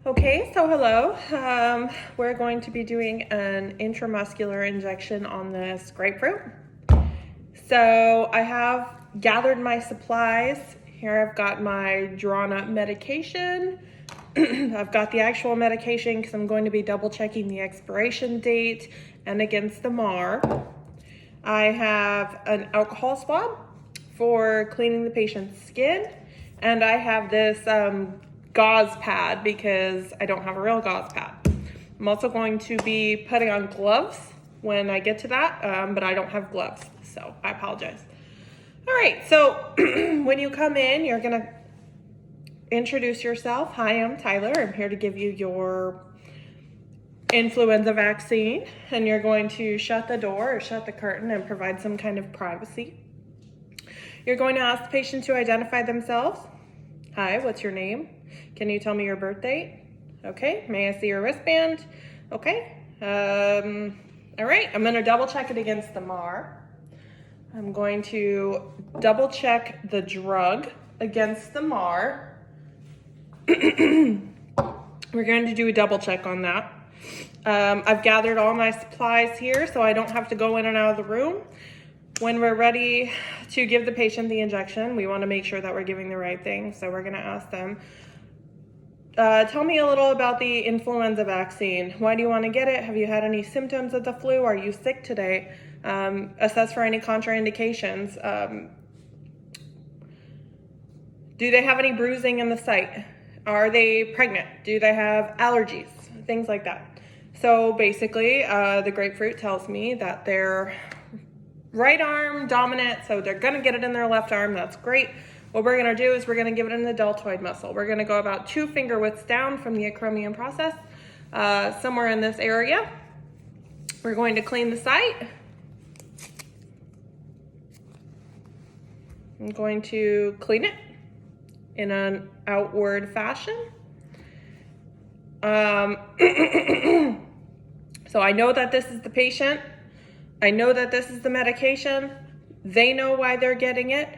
Okay, so hello. We're going to be doing an intramuscular injection on this grapefruit. So I have gathered my supplies. Here I've got my drawn up medication. I've got the actual medication because I'm going to be double checking the expiration date and against the MAR. I have an alcohol swab for cleaning the patient's skin, and I have this gauze pad because I don't have a real gauze pad. I'm also going to be putting on gloves when I get to that, but I don't have gloves, so I apologize. All right, so when you come in, you're gonna introduce yourself. Hi, I'm Tyler. I'm here to give you your influenza vaccine, and you're going to shut the door or shut the curtain and provide some kind of privacy. You're going to ask the patient to identify themselves. Hi, what's your name? Can you tell me your birth date? Okay, may I see your wristband? Okay, all right, I'm gonna double check it against the MAR. I'm going to double check the drug against the MAR. We're going to do a double check on that. I've gathered all my supplies here so I don't have to go in and out of the room. When we're ready to give the patient the injection, we want to make sure that we're giving the right thing. So we're going to ask them, tell me a little about the influenza vaccine. Why do you want to get it? Have you had any symptoms of the flu? Are you sick today? Assess for any contraindications. Do they have any bruising in the site? Are they pregnant? Do they have allergies? Things like that. So basically, the grapefruit tells me that they're right arm dominant, so they're gonna get it in their left arm. That's great. What we're gonna do is we're gonna give it in the deltoid muscle. We're gonna go about 2 finger widths down from the acromion process, somewhere in this area. We're going to clean the site. I'm going to clean it in an outward fashion. So I know that this is the patient. I know that this is the medication. They know why they're getting it.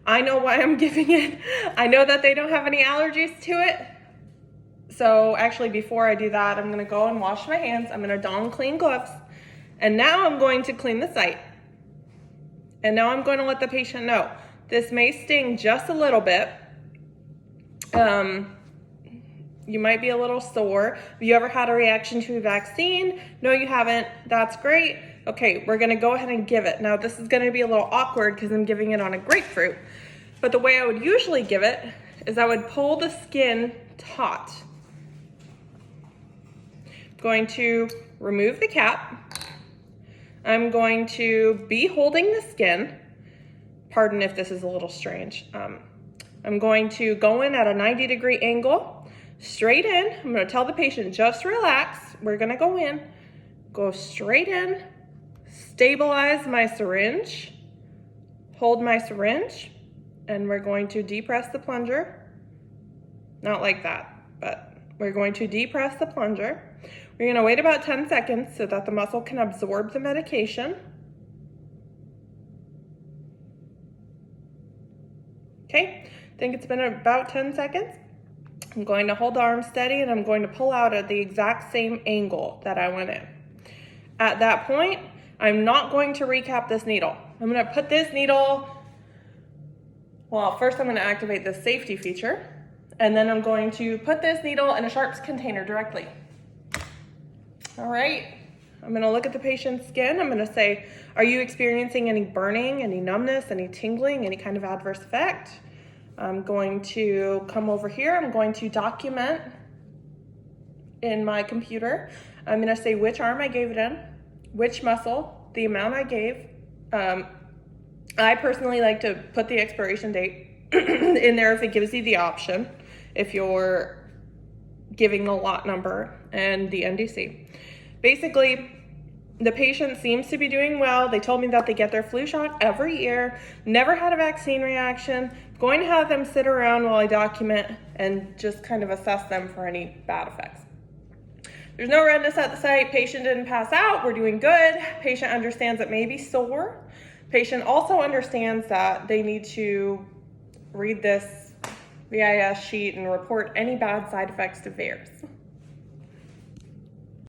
I know why I'm giving it. I know that they don't have any allergies to it. So actually, before I do that, I'm gonna go and wash my hands. I'm gonna don clean gloves. And now I'm going to clean the site. And now I'm going to let the patient know. This may sting just a little bit. You might be a little sore. Have you ever had a reaction to a vaccine? No, you haven't. That's great. Okay, we're gonna go ahead and give it. Now this is gonna be a little awkward because I'm giving it on a grapefruit. But the way I would usually give it is I would pull the skin taut. I'm going to remove the cap. I'm going to be holding the skin. Pardon if this is a little strange. I'm going to go in at a 90-degree angle, straight in. I'm gonna tell the patient, just relax. We're gonna go in, go straight in, stabilize my syringe, hold my syringe, and we're going to depress the plunger. Not like that, but we're going to depress the plunger. We're gonna wait about 10 seconds so that the muscle can absorb the medication. Okay, I think it's been about 10 seconds. I'm going to hold the arm steady and I'm going to pull out at the exact same angle that I went in. At that point, I'm not going to recap this needle. I'm gonna put this needle, well, first I'm gonna activate the safety feature, and then I'm going to put this needle in a sharps container directly. All right, I'm gonna look at the patient's skin. I'm gonna say, are you experiencing any burning, any numbness, any tingling, any kind of adverse effect? I'm going to come over here. I'm going to document in my computer. I'm gonna say which arm I gave it in, which muscle, the amount I gave. I personally like to put the expiration date in there if it gives you the option, if you're giving the lot number and the NDC. Basically, the patient seems to be doing well. They told me that they get their flu shot every year, never had a vaccine reaction. Going to have them sit around while I document and just kind of assess them for any bad effects. There's no redness at the site. Patient didn't pass out. We're doing good. Patient understands it may be sore. Patient also understands that they need to read this VIS sheet and report any bad side effects to VAERS.